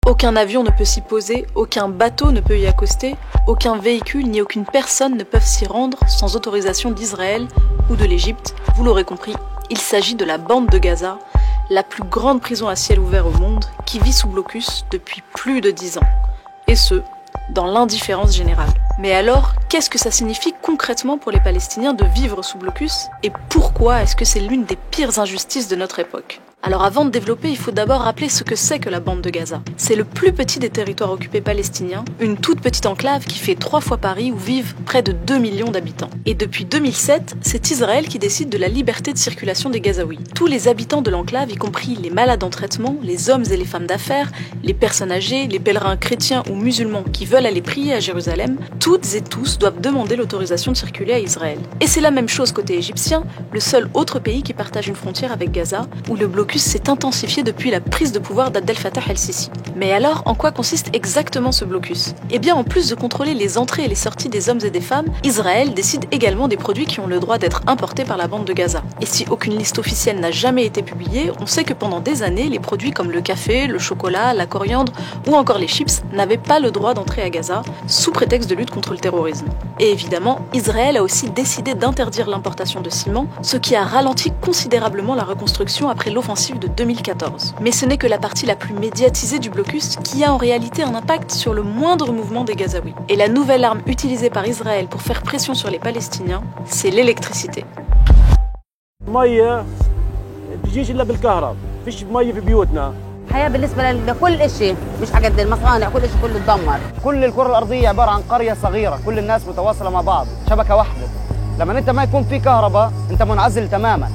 Aucun avion ne peut s'y poser, aucun bateau ne peut y accoster, aucun véhicule ni aucune personne ne peuvent s'y rendre sans autorisation d'Israël ou de l'Égypte. Vous l'aurez compris, il s'agit de la bande de Gaza, la plus grande prison à ciel ouvert au monde, qui vit sous blocus depuis plus de 10 ans. Et ce, dans l'indifférence générale. Mais alors, qu'est-ce que ça signifie concrètement pour les Palestiniens de vivre sous blocus? Et pourquoi est-ce que c'est l'une des pires injustices de notre époque? Alors avant de développer, il faut d'abord rappeler ce que c'est que la bande de Gaza. C'est le plus petit des territoires occupés palestiniens, une toute petite enclave qui fait 3 fois Paris où vivent près de 2 millions d'habitants. Et depuis 2007, c'est Israël qui décide de la liberté de circulation des Gazaouis. Tous les habitants de l'enclave, y compris les malades en traitement, les hommes et les femmes d'affaires, les personnes âgées, les pèlerins chrétiens ou musulmans qui veulent aller prier à Jérusalem, toutes et tous doivent demander l'autorisation de circuler à Israël. Et c'est la même chose côté égyptien, le seul autre pays qui partage une frontière avec Gaza, où le blocus s'est intensifié depuis la prise de pouvoir d'Abdel Fattah el-Sisi. Mais alors, en quoi consiste exactement ce blocus? Eh bien, en plus de contrôler les entrées et les sorties des hommes et des femmes, Israël décide également des produits qui ont le droit d'être importés par la bande de Gaza. Et si aucune liste officielle n'a jamais été publiée, on sait que pendant des années, les produits comme le café, le chocolat, la coriandre ou encore les chips n'avaient pas le droit d'entrer à Gaza, sous prétexte de lutte contre le terrorisme. Et évidemment, Israël a aussi décidé d'interdire l'importation de ciment, ce qui a ralenti considérablement la reconstruction après l'offensive de 2014. Mais ce n'est que la partie la plus médiatisée du blocus qui a en réalité un impact sur le moindre mouvement des Gazaouis. Et la nouvelle arme utilisée par Israël pour faire pression sur les Palestiniens, c'est l'électricité. الحياة بالنسبة لكل شيء مش حاجة المصانع كل شيء كله اتدمر. كل الكرة الأرضية عبارة عن قرية صغيرة، كل الناس متواصلة مع بعض، شبكة واحدة. لما أنت ما يكون في كهرباء أنت منعزل تماماً.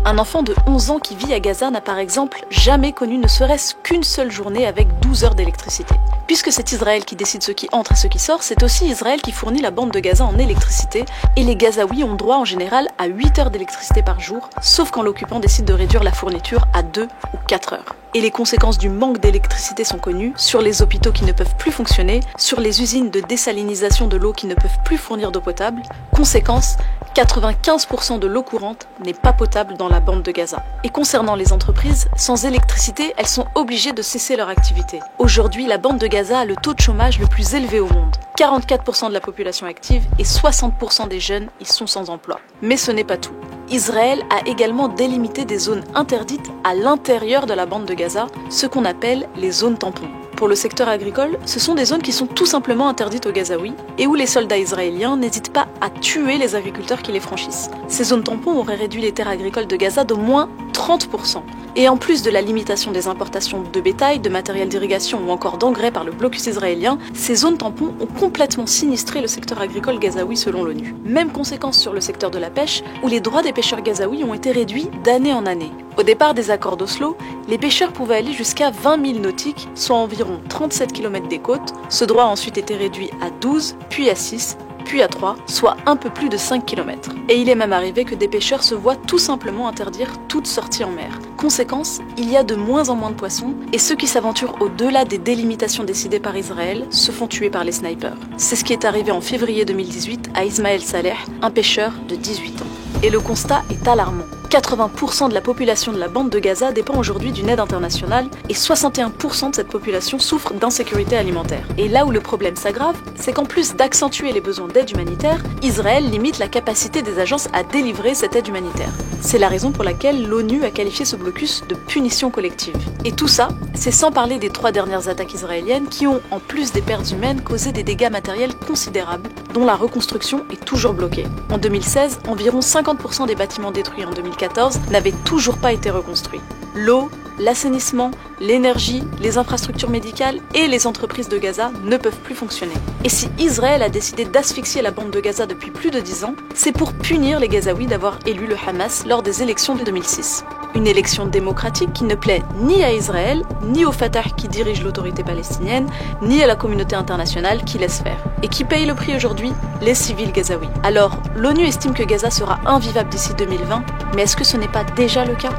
Un enfant de 11 ans qui vit à Gaza n'a par exemple jamais connu ne serait-ce qu'une seule journée avec 12 heures d'électricité. Puisque c'est Israël qui décide ce qui entre et ce qui sort, c'est aussi Israël qui fournit la bande de Gaza en électricité, et les Gazaouis ont droit en général à 8 heures d'électricité par jour, sauf quand l'occupant décide de réduire la fourniture à 2 ou 4 heures. Et les conséquences du manque d'électricité sont connues, sur les hôpitaux qui ne peuvent plus fonctionner, sur les usines de désalinisation de l'eau qui ne peuvent plus fournir d'eau potable. Conséquence, 95% de l'eau courante n'est pas potable dans la bande de Gaza. Et concernant les entreprises, sans électricité, elles sont obligées de cesser leur activité. Aujourd'hui, la bande de Gaza a le taux de chômage le plus élevé au monde. 44% de la population active et 60% des jeunes y sont sans emploi. Mais ce n'est pas tout. Israël a également délimité des zones interdites à l'intérieur de la bande de Gaza, ce qu'on appelle les zones tampons. Pour le secteur agricole, ce sont des zones qui sont tout simplement interdites aux Gazaouis et où les soldats israéliens n'hésitent pas à tuer les agriculteurs qui les franchissent. Ces zones tampons auraient réduit les terres agricoles de Gaza d'au moins 30%. Et en plus de la limitation des importations de bétail, de matériel d'irrigation ou encore d'engrais par le blocus israélien, ces zones tampons ont complètement sinistré le secteur agricole gazaoui selon l'ONU. Même conséquence sur le secteur de la pêche, où les droits des pêcheurs gazaouis ont été réduits d'année en année. Au départ des accords d'Oslo, les pêcheurs pouvaient aller jusqu'à 20 000 nautiques, soit environ 37 km des côtes. Ce droit a ensuite été réduit à 12, puis à 6, puis à 3, soit un peu plus de 5 km. Et il est même arrivé que des pêcheurs se voient tout simplement interdire toute sortie en mer. Conséquence, il y a de moins en moins de poissons, et ceux qui s'aventurent au-delà des délimitations décidées par Israël se font tuer par les snipers. C'est ce qui est arrivé en février 2018 à Ismaël Saleh, un pêcheur de 18 ans. Et le constat est alarmant. 80% de la population de la bande de Gaza dépend aujourd'hui d'une aide internationale et 61% de cette population souffre d'insécurité alimentaire. Et là où le problème s'aggrave, c'est qu'en plus d'accentuer les besoins d'aide humanitaire, Israël limite la capacité des agences à délivrer cette aide humanitaire. C'est la raison pour laquelle l'ONU a qualifié ce blocus de punition collective. Et tout ça, c'est sans parler des 3 dernières attaques israéliennes qui ont, en plus des pertes humaines, causé des dégâts matériels considérables, dont la reconstruction est toujours bloquée. En 2016, environ 50% des bâtiments détruits en 2014 n'avaient toujours pas été reconstruits. L'eau, l'assainissement, l'énergie, les infrastructures médicales et les entreprises de Gaza ne peuvent plus fonctionner. Et si Israël a décidé d'asphyxier la bande de Gaza depuis plus de 10 ans, c'est pour punir les Gazaouis d'avoir élu le Hamas lors des élections de 2006. Une élection démocratique qui ne plaît ni à Israël, ni au Fatah qui dirige l'autorité palestinienne, ni à la communauté internationale qui laisse faire. Et qui paye le prix aujourd'hui? Les civils gazaouis. Alors, l'ONU estime que Gaza sera invivable d'ici 2020, mais est-ce que ce n'est pas déjà le cas?